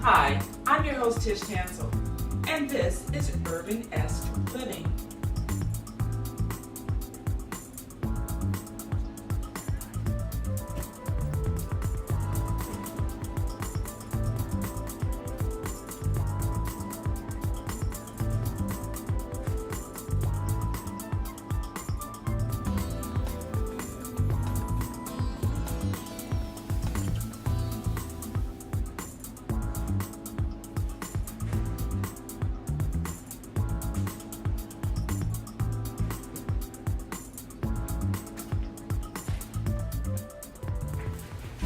Hi, I'm your host Tish Tansil, and this is URBANesque Living.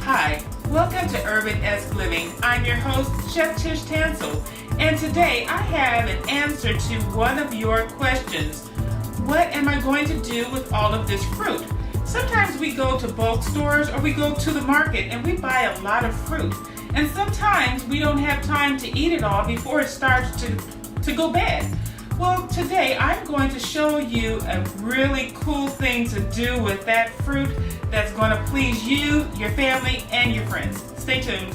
Hi, welcome to URBANesque Living. I'm your host, Chef Tish Tansil, and today I have an answer to one of your questions. What am I going to do with all of this fruit? Sometimes we go to bulk stores or we go to the market and we buy a lot of fruit, and sometimes we don't have time to eat it all before it starts to go bad. Well, today I'm going to show you a really cool thing to do with that fruit that's going to please you, your family, and your friends. Stay tuned.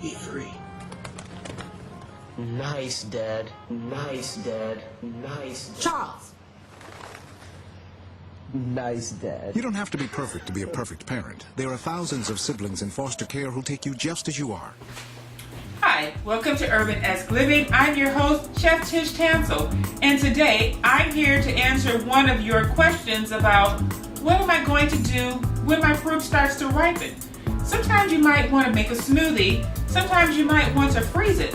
E3. Nice, Dad. Nice, Dad. Nice, Dad. Charles! Nice, Dad. You don't have to be perfect to be a perfect parent. There are thousands of siblings in foster care who'll take you just as you are. Hi, welcome to URBANesque Living. I'm your host, Chef Tish Tansil, and today I'm here to answer one of your questions about what am I going to do when my fruit starts to ripen. Sometimes you might want to make a smoothie, sometimes you might want to freeze it,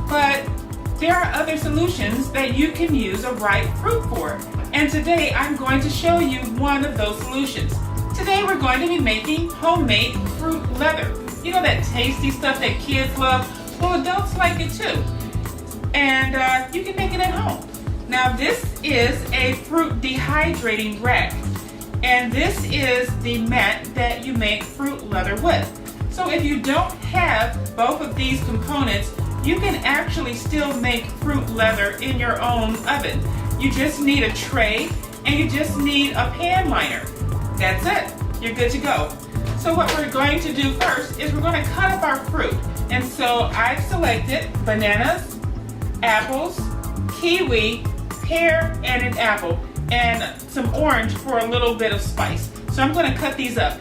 but there are other solutions that you can use a ripe fruit for. And today I'm going to show you one of those solutions. Today we're going to be making homemade fruit leather. You know that tasty stuff that kids love? Well, adults like it too. And you can make it at home. Now this is a fruit dehydrating rack. And this is the mat that you make fruit leather with. So if you don't have both of these components, you can actually still make fruit leather in your own oven. You just need a tray and you just need a pan liner. That's it. You're good to go. So what we're going to do first is we're going to cut up our fruit. And so I've selected bananas, apples, kiwi, pear, and an apple, and some orange for a little bit of spice. So I'm going to cut these up.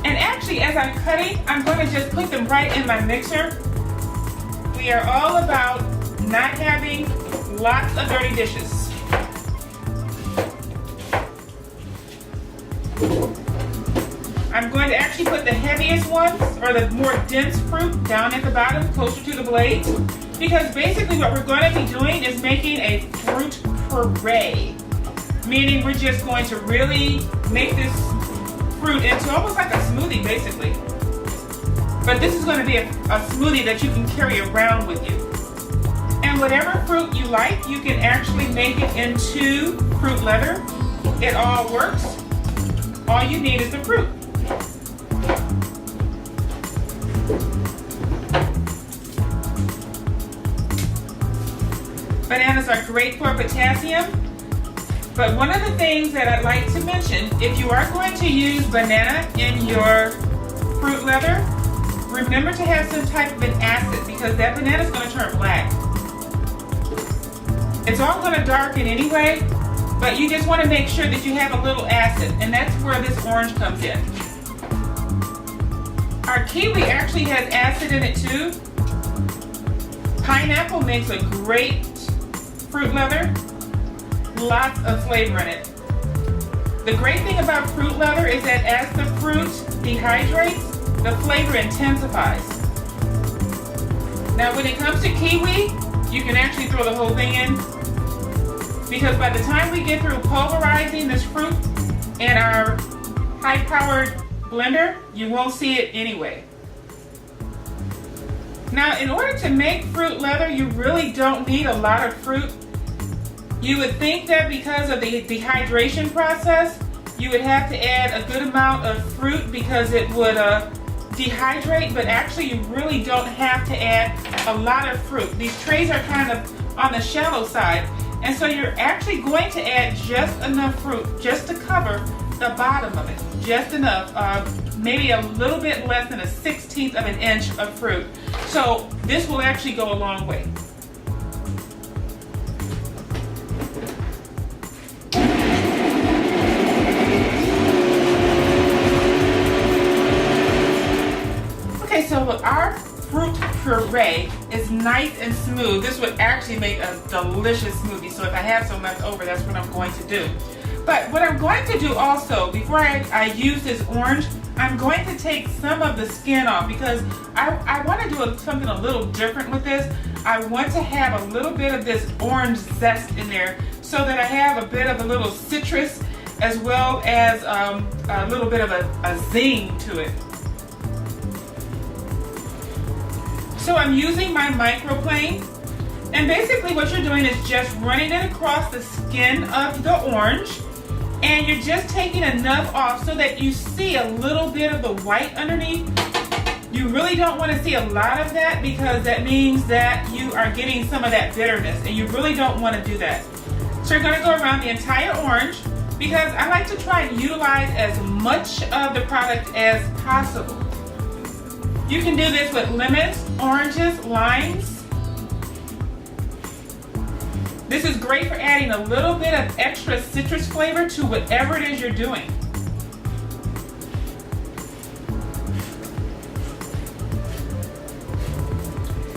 And actually, as I'm cutting, I'm going to just put them right in my mixer. We are all about not having lots of dirty dishes. I'm going to actually put the heaviest ones, or the more dense fruit, down at the bottom, closer to the blades, because basically what we're going to be doing is making a fruit puree, meaning we're just going to really make this fruit into almost like a smoothie, basically. But this is going to be a smoothie that you can carry around with you. And whatever fruit you like, you can actually make it into fruit leather. It all works. All you need is the fruit. Bananas are great for potassium. But one of the things that I'd like to mention, if you are going to use banana in your fruit leather, remember to have some type of an acid, because that banana is going to turn black. It's all going to darken anyway, but you just want to make sure that you have a little acid, and that's where this orange comes in. Our kiwi actually has acid in it too. Pineapple makes a great fruit leather. Lots of flavor in it. The great thing about fruit leather is that as the fruit dehydrates, the flavor intensifies. Now when it comes to kiwi, you can actually throw the whole thing in, because by the time we get through pulverizing this fruit in our high-powered blender, you won't see it anyway. Now in order to make fruit leather, you really don't need a lot of fruit. You would think that because of the dehydration process, you would have to add a good amount of fruit because it would dehydrate, but actually you really don't have to add a lot of fruit. These trays are kind of on the shallow side, and so you're actually going to add just enough fruit just to cover the bottom of it. Just enough, maybe a little bit less than a 1/16 of an inch of fruit. So this will actually go a long way. Okay, so our fruit puree is nice and smooth. This would actually make a delicious smoothie. So if I have some left over, that's what I'm going to do. But what I'm going to do also, before I use this orange, I'm going to take some of the skin off because I want to do something a little different with this. I want to have a little bit of this orange zest in there so that I have a bit of a little citrus as well as a little bit of a zing to it. So I'm using my microplane, and basically what you're doing is just running it across the skin of the orange, and you're just taking enough off so that you see a little bit of the white underneath. You really don't want to see a lot of that because that means that you are getting some of that bitterness, and you really don't want to do that. So you're going to go around the entire orange because I like to try and utilize as much of the product as possible. You can do this with lemons, oranges, limes. This is great for adding a little bit of extra citrus flavor to whatever it is you're doing.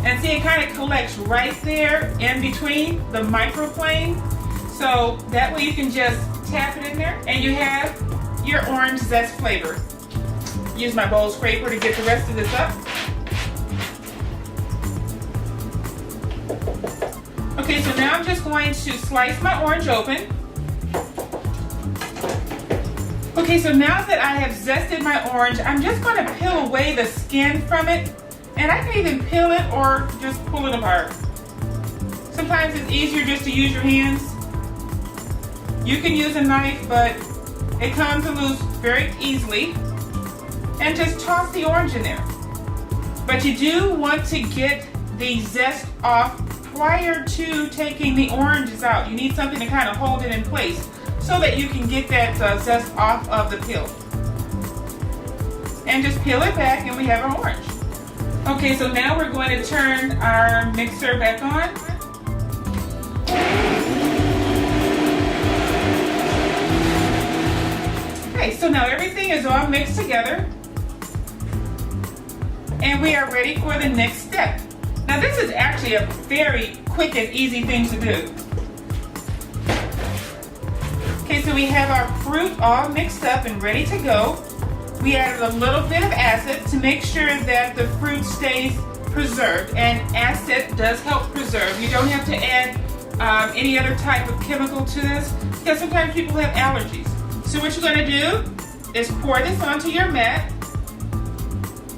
And see, it kind of collects right there in between the microplane. So that way you can just tap it in there and you have your orange zest flavor. Use my bowl scraper to get the rest of this up. Okay, so now I'm just going to slice my orange open. Okay, so now that I have zested my orange, I'm just going to peel away the skin from it. And I can even peel it or just pull it apart. Sometimes it's easier just to use your hands. You can use a knife, but it comes loose very easily. And just toss the orange in there. But you do want to get the zest off prior to taking the oranges out. You need something to kind of hold it in place so that you can get that zest off of the peel. And just peel it back and we have our orange. Okay, so now we're going to turn our mixer back on. Okay, so now everything is all mixed together. And we are ready for the next step. Now this is actually a very quick and easy thing to do. Okay, so we have our fruit all mixed up and ready to go. We added a little bit of acid to make sure that the fruit stays preserved, and acid does help preserve. You don't have to add any other type of chemical to this because sometimes people have allergies. So what you're going to do is pour this onto your mat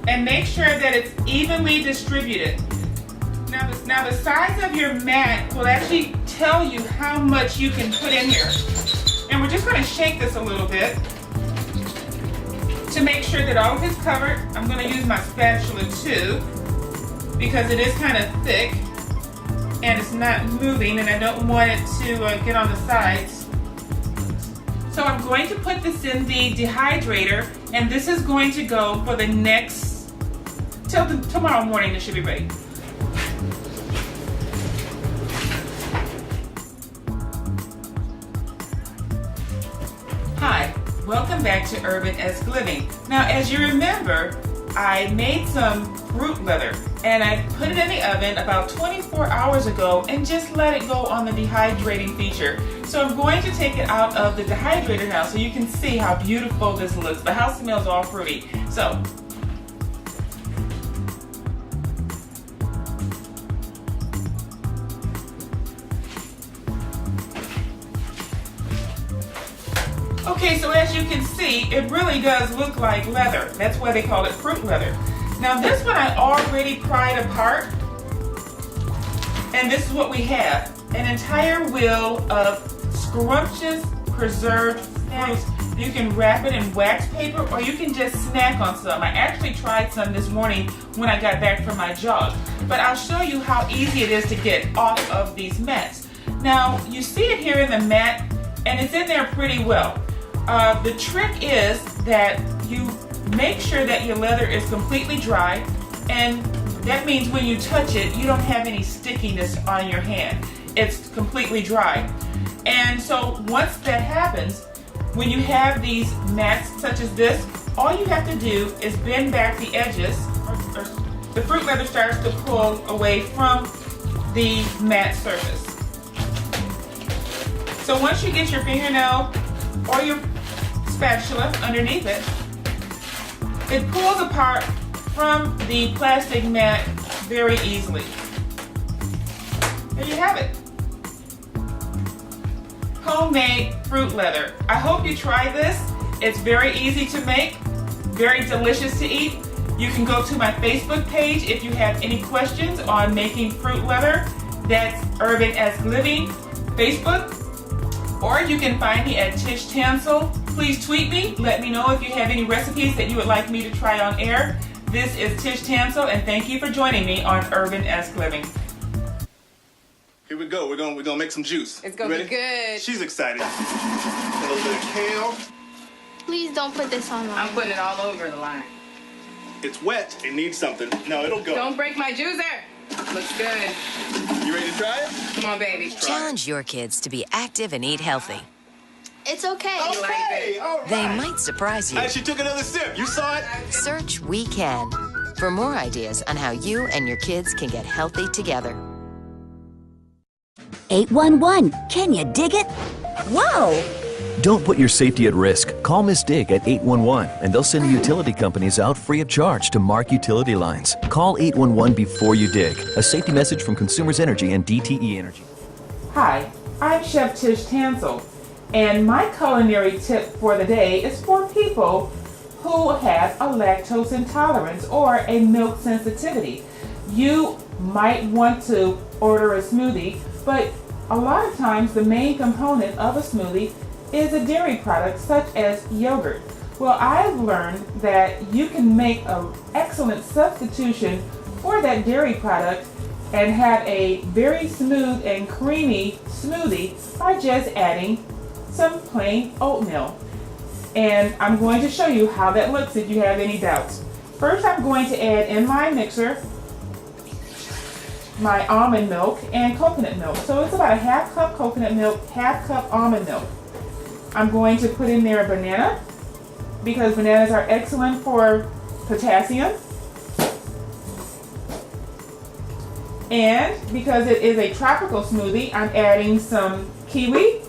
and make sure that it's evenly distributed. Now the size of your mat will actually tell you how much you can put in here. And we're just going to shake this a little bit to make sure that all of it's covered. I'm going to use my spatula too because it is kind of thick and it's not moving and I don't want it to get on the sides. So I'm going to put this in the dehydrator, and this is going to go for the next, till tomorrow morning it should be ready. Hi, welcome back to URBANesque Living. Now as you remember, I made some fruit leather and I put it in the oven about 24 hours ago and just let it go on the dehydrating feature. So I'm going to take it out of the dehydrator now so you can see how beautiful this looks. The house smells all fruity. So okay, so as you can see, it really does look like leather. That's why they call it fruit leather. Now this one I already pried apart, and this is what we have. An entire wheel of scrumptious preserved fruits. You can wrap it in wax paper, or you can just snack on some. I actually tried some this morning when I got back from my jog. But I'll show you how easy it is to get off of these mats. Now, you see it here in the mat, and it's in there pretty well. The trick is that you make sure that your leather is completely dry, and that means when you touch it, you don't have any stickiness on your hand. It's completely dry. And so once that happens, when you have these mats such as this, all you have to do is bend back the edges, or the fruit leather starts to pull away from the mat surface. So once you get your fingernail or your spatula underneath it, it pulls apart from the plastic mat very easily. There you have it. Homemade fruit leather. I hope you try this. It's very easy to make, very delicious to eat. You can go to my Facebook page if you have any questions on making fruit leather. That's URBANesque Living Facebook. Or you can find me at Tish Tansil. Please tweet me. Let me know if you have any recipes that you would like me to try on air. This is Tish Tansil, and thank you for joining me on URBANesque Living. Here we go. We're gonna make some juice. It's gonna be good. She's excited. A little bit of kale. Please don't put this on. I'm putting it all over the line. It's wet. It needs something. No, it'll go. Don't break my juicer. Looks good. You ready to try it? Come on, baby. Challenge your kids to be active and eat healthy. It's okay. Okay, all right. They might surprise you. And she took another sip. You saw it? Search We Can for more ideas on how you and your kids can get healthy together. 811. Can you dig it? Whoa! Don't put your safety at risk. Call Miss Dig at 811 and they'll send utility companies out free of charge to mark utility lines. Call 811 before you dig. A safety message from Consumers Energy and DTE Energy. Hi, I'm Chef Tish Tansil, and my culinary tip for the day is for people who have a lactose intolerance or a milk sensitivity. You might want to order a smoothie, but a lot of times the main component of a smoothie is a dairy product such as yogurt. Well, I've learned that you can make an excellent substitution for that dairy product and have a very smooth and creamy smoothie by just adding some plain oatmeal. And I'm going to show you how that looks if you have any doubts. First, I'm going to add in my mixer my almond milk and coconut milk. So it's about a half cup coconut milk, half cup almond milk. I'm going to put in there a banana because bananas are excellent for potassium. And because it is a tropical smoothie, I'm adding some kiwi.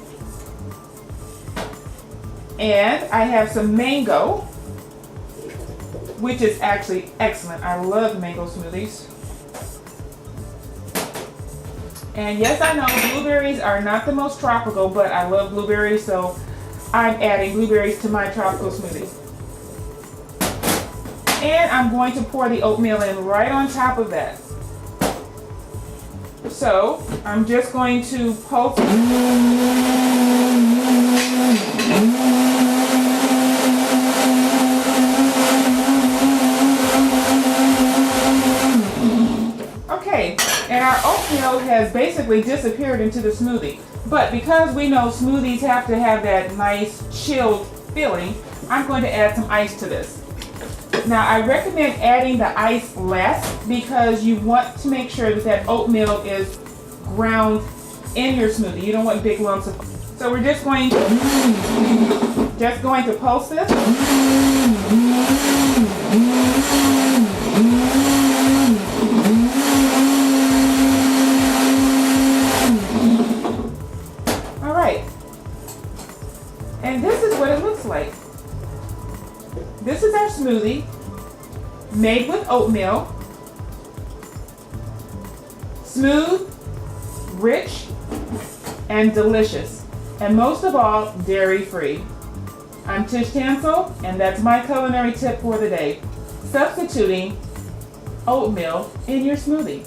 And I have some mango, which is actually excellent. I love mango smoothies. And yes, I know blueberries are not the most tropical, but I love blueberries, so I'm adding blueberries to my tropical smoothie. And I'm going to pour the oatmeal in right on top of that. So I'm just going to pulse. Okay, and our oatmeal has basically disappeared into the smoothie. But because we know smoothies have to have that nice chilled feeling, I'm going to add some ice to this. Now, I recommend adding the ice less because you want to make sure that that oatmeal is ground in your smoothie. You don't want big lumps of. So we're just going to pulse this. All right. And this is what it looks like. This is our smoothie made with oatmeal, smooth, rich, and delicious, and most of all, dairy-free. I'm Tish Tansil, and that's my culinary tip for the day: substituting oatmeal in your smoothie.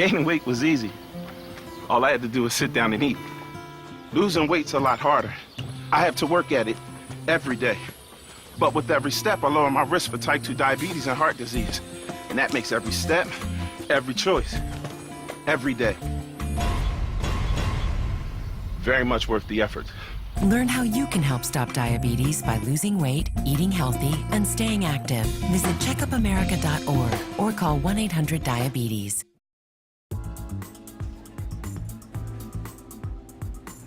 Gaining weight was easy. All I had to do was sit down and eat. Losing weight's a lot harder. I have to work at it every day. But with every step, I lower my risk for type 2 diabetes and heart disease. And that makes every step, every choice, every day very much worth the effort. Learn how you can help stop diabetes by losing weight, eating healthy, and staying active. Visit checkupamerica.org or call 1-800-DIABETES.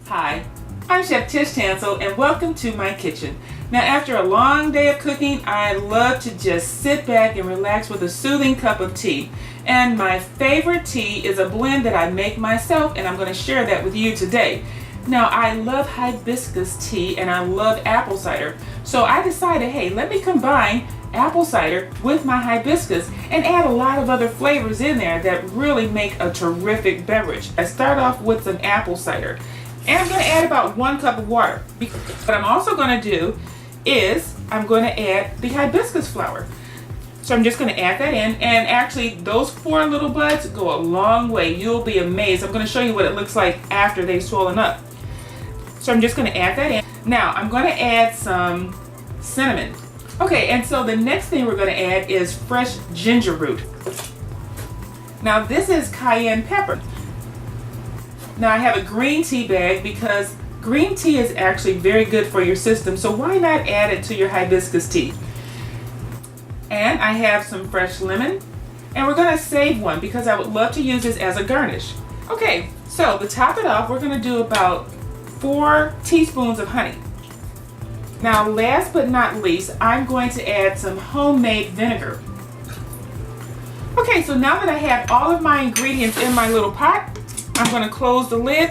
Hi, I'm Chef Tish Tansil and welcome to my kitchen. Now after a long day of cooking, I love to just sit back and relax with a soothing cup of tea. And my favorite tea is a blend that I make myself, and I'm going to share that with you today. Now I love hibiscus tea and I love apple cider. So I decided, hey, let me combine apple cider with my hibiscus and add a lot of other flavors in there that really make a terrific beverage. I start off with some apple cider. And I'm going to add about 1 cup of water. What I'm also going to do is I'm going to add the hibiscus flower. So I'm just going to add that in, and actually those 4 little buds go a long way. You'll be amazed. I'm going to show you what it looks like after they've swollen up. So I'm just going to add that in. Now I'm going to add some cinnamon. Okay, and so the next thing we're going to add is fresh ginger root. Now this is cayenne pepper. Now I have a green tea bag because green tea is actually very good for your system, so why not add it to your hibiscus tea? And I have some fresh lemon, and we're going to save one because I would love to use this as a garnish. Okay, so to top it off, we're going to do about 4 teaspoons of honey. Now last but not least, I'm going to add some homemade vinegar. Okay, so now that I have all of my ingredients in my little pot, I'm going to close the lid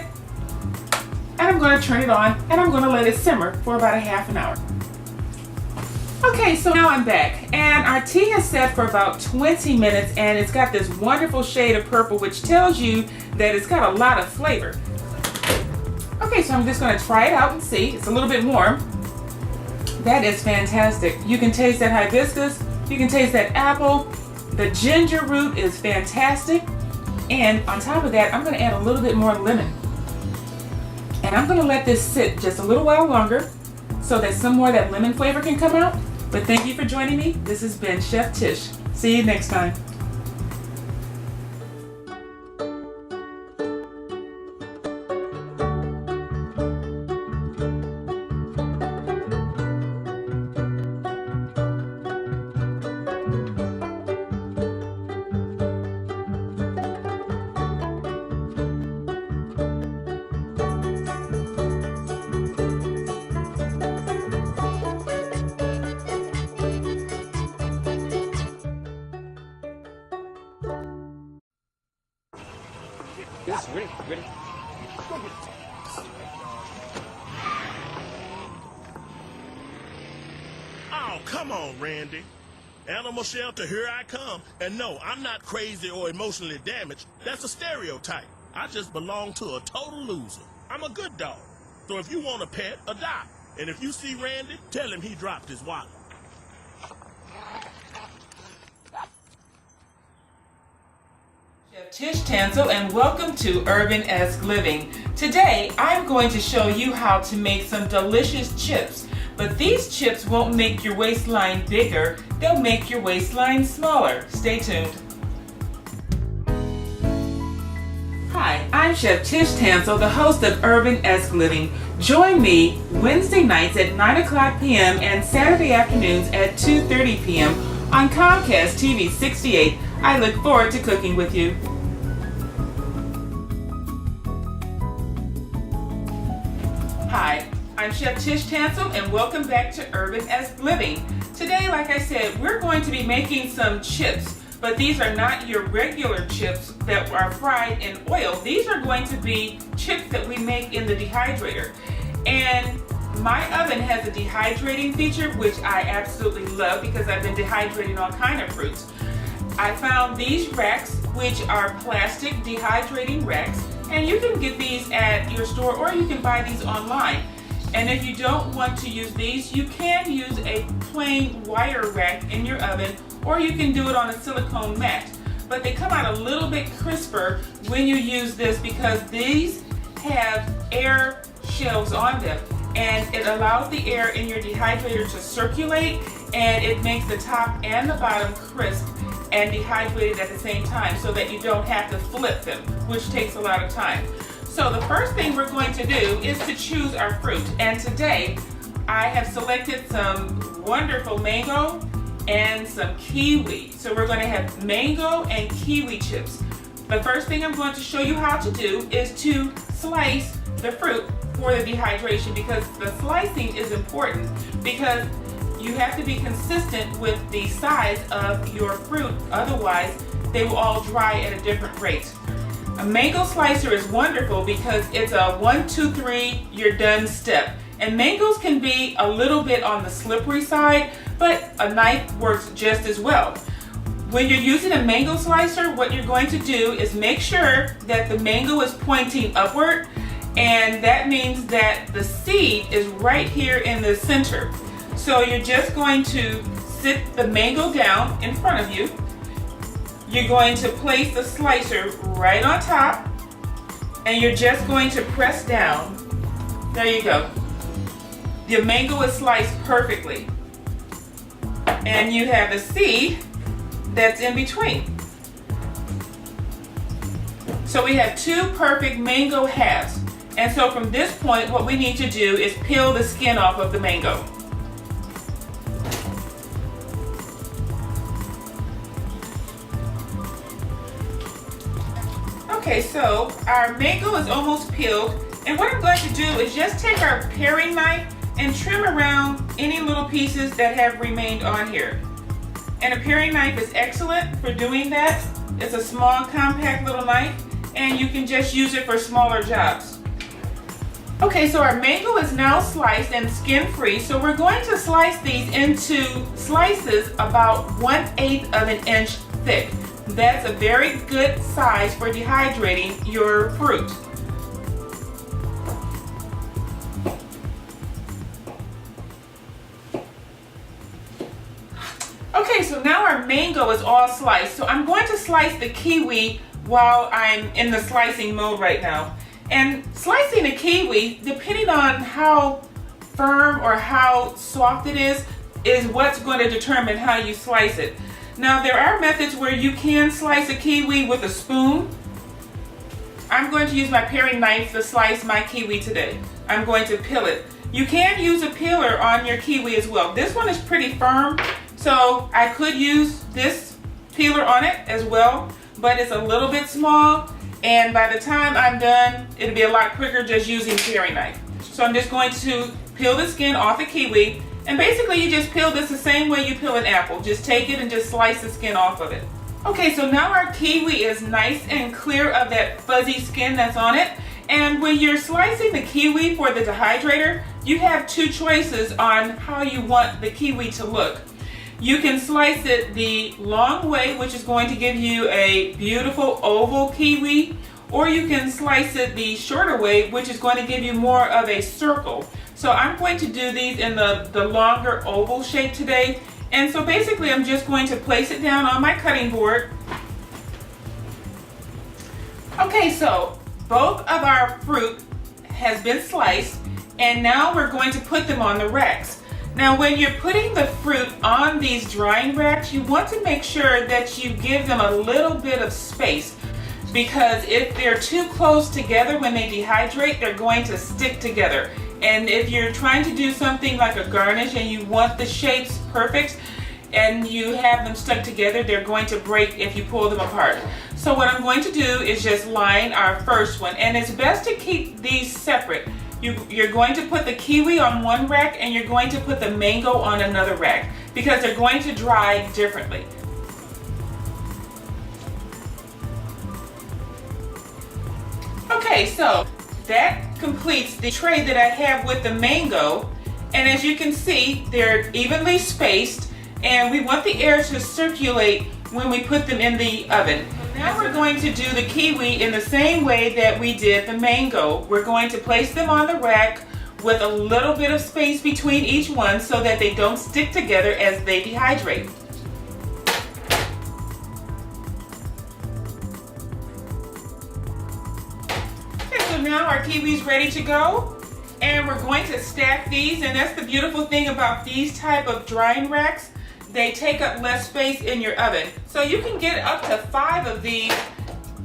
and I'm going to turn it on and I'm going to let it simmer for about a half an hour. Okay, so now I'm back and our tea is set for about 20 minutes and it's got this wonderful shade of purple which tells you that it's got a lot of flavor. Okay, so I'm just going to try it out and see. It's a little bit warm. That is fantastic. You can taste that hibiscus, you can taste that apple, the ginger root is fantastic. And on top of that, I'm going to add a little bit more lemon. And I'm going to let this sit just a little while longer so that some more of that lemon flavor can come out. But thank you for joining me. This has been Chef Tish. See you next time. Yes, ready. Oh, come on, Randy. Animal shelter, here I come. And no, I'm not crazy or emotionally damaged. That's a stereotype. I just belong to a total loser. I'm a good dog. So if you want a pet, adopt. And if you see Randy, tell him he dropped his wallet. Chef Tish Tansil and welcome to URBANesque Living. Today I'm going to show you how to make some delicious chips. But these chips won't make your waistline bigger, they'll make your waistline smaller. Stay tuned. Hi, I'm Chef Tish Tansil, the host of URBANesque Living. Join me Wednesday nights at 9 p.m. and Saturday afternoons at 2:30 p.m. on Comcast TV 68. I look forward to cooking with you. Hi, I'm Chef Tish Tansil and welcome back to URBANesque Living. Today, like I said, we're going to be making some chips, but these are not your regular chips that are fried in oil. These are going to be chips that we make in the dehydrator. And my oven has a dehydrating feature, which I absolutely love because I've been dehydrating all kinds of fruits. I found these racks, which are plastic dehydrating racks, and you can get these at your store or you can buy these online. And if you don't want to use these, you can use a plain wire rack in your oven or you can do it on a silicone mat. but they come out a little bit crisper when you use this because these have air shells on them, and it allows the air in your dehydrator to circulate, and it makes the top and the bottom crisp and dehydrated at the same time so that you don't have to flip them, which takes a lot of time. So the first thing we're going to do is to choose our fruit, and today I have selected some wonderful mango and some kiwi. So we're going to have mango and kiwi chips. The first thing I'm going to show you how to do is to slice the fruit for the dehydration, because the slicing is important because you have to be consistent with the size of your fruit, otherwise they will all dry at a different rate. A mango slicer is wonderful because it's a 1, 2, 3, you're done step. And mangoes can be a little bit on the slippery side, but a knife works just as well. When you're using a mango slicer, what you're going to do is make sure that the mango is pointing upward, and that means that the seed is right here in the center. So you're just going to sit the mango down in front of you. You're going to place the slicer right on top, and you're just going to press down. There you go. The mango is sliced perfectly. And you have the seed that's in between. So we have two perfect mango halves. And so from this point, what we need to do is peel the skin off of the mango. Okay, so our mango is almost peeled, and what I'm going to do is just take our paring knife and trim around any little pieces that have remained on here. And a paring knife is excellent for doing that. It's a small, compact little knife, and you can just use it for smaller jobs. Okay, so our mango is now sliced and skin-free, so we're going to slice these into slices about 1/8 of an inch thick. That's a very good size for dehydrating your fruit. Okay, so now our mango is all sliced. So I'm going to slice the kiwi while I'm in the slicing mode right now. And slicing a kiwi, depending on how firm or how soft it is what's going to determine how you slice it. Now, there are methods where you can slice a kiwi with a spoon. I'm going to use my paring knife to slice my kiwi today. I'm going to peel it. You can use a peeler on your kiwi as well. This one is pretty firm, so I could use this peeler on it as well, but it's a little bit small, and by the time I'm done, it'll be a lot quicker just using paring knife. So I'm just going to peel the skin off the kiwi. And basically you just peel this the same way you peel an apple. Just take it and just slice the skin off of it. Okay, so now our kiwi is nice and clear of that fuzzy skin that's on it. And when you're slicing the kiwi for the dehydrator, you have two choices on how you want the kiwi to look. You can slice it the long way, which is going to give you a beautiful oval kiwi, or you can slice it the shorter way, which is going to give you more of a circle. So I'm going to do these in the longer oval shape today. And so basically I'm just going to place it down on my cutting board. Okay, so both of our fruit has been sliced, and now we're going to put them on the racks. Now when you're putting the fruit on these drying racks, you want to make sure that you give them a little bit of space, because if they're too close together when they dehydrate, they're going to stick together. And if you're trying to do something like a garnish and you want the shapes perfect and you have them stuck together, they're going to break if you pull them apart. So what I'm going to do is just line our first one, and it's best to keep these separate. You're going to put the kiwi on one rack and you're going to put the mango on another rack because they're going to dry differently. Okay, so that completes the tray that I have with the mango, and as you can see, they're evenly spaced, and we want the air to circulate when we put them in the oven. Now we're going to do the kiwi in the same way that we did the mango. We're going to place them on the rack with a little bit of space between each one so that they don't stick together as they dehydrate. now our kiwis ready to go. And we're going to stack these, and that's the beautiful thing about these type of drying racks. They take up less space in your oven. So you can get up to 5 of these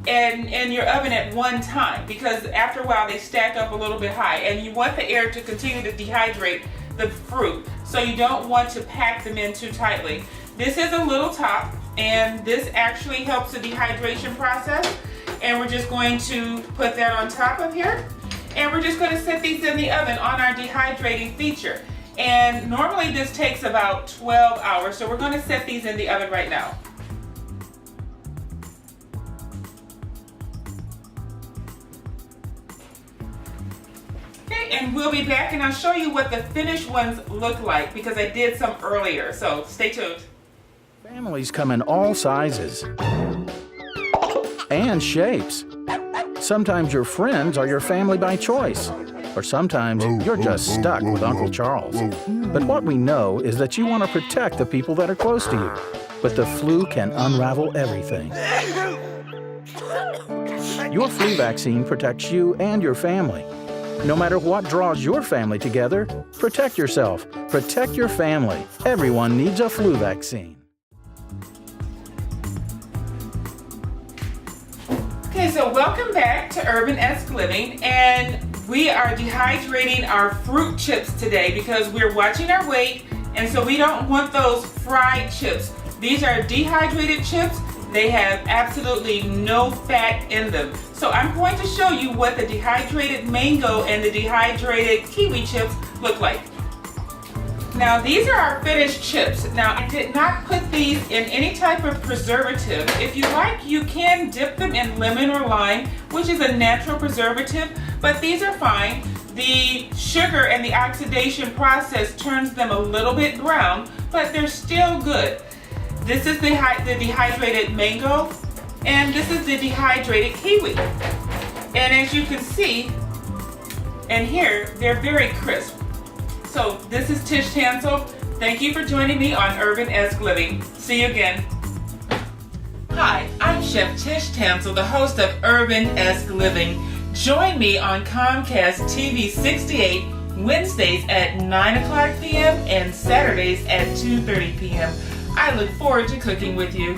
in your oven at one time, because after a while they stack up a little bit high, and you want the air to continue to dehydrate the fruit, so you don't want to pack them in too tightly. This is a little top, and this actually helps the dehydration process, and we're just going to put that on top of here, and we're just going to set these in the oven on our dehydrating feature. And normally this takes about 12 hours, so we're going to set these in the oven right now. And we'll be back, and I'll show you what the finished ones look like, because I did some earlier, so stay tuned. Families come in all sizes and shapes. Sometimes your friends are your family by choice, or sometimes you're just stuck with Uncle Charles. But what we know is that you want to protect the people that are close to you, but the flu can unravel everything. Your flu vaccine protects you and your family. No matter what draws your family together, protect yourself, protect your family. Everyone needs a flu vaccine. Okay, so welcome back to URBANesque Living, and we are dehydrating our fruit chips today because we're watching our weight, and so we don't want those fried chips. These are dehydrated chips. They have absolutely no fat in them. So I'm going to show you what the dehydrated mango and the dehydrated kiwi chips look like. Now these are our finished chips. Now I did not put these in any type of preservative. If you like, you can dip them in lemon or lime, which is a natural preservative, but these are fine. The sugar and the oxidation process turns them a little bit brown, but they're still good. This is the dehydrated mango, and this is the dehydrated kiwi. And as you can see, and here, they're very crisp. So this is Tish Tansil. Thank you for joining me on URBANesque Living. See you again. Hi, I'm Chef Tish Tansil, the host of URBANesque Living. Join me on Comcast TV 68 Wednesdays at 9:00 p.m. and Saturdays at 2:30 p.m. I look forward to cooking with you.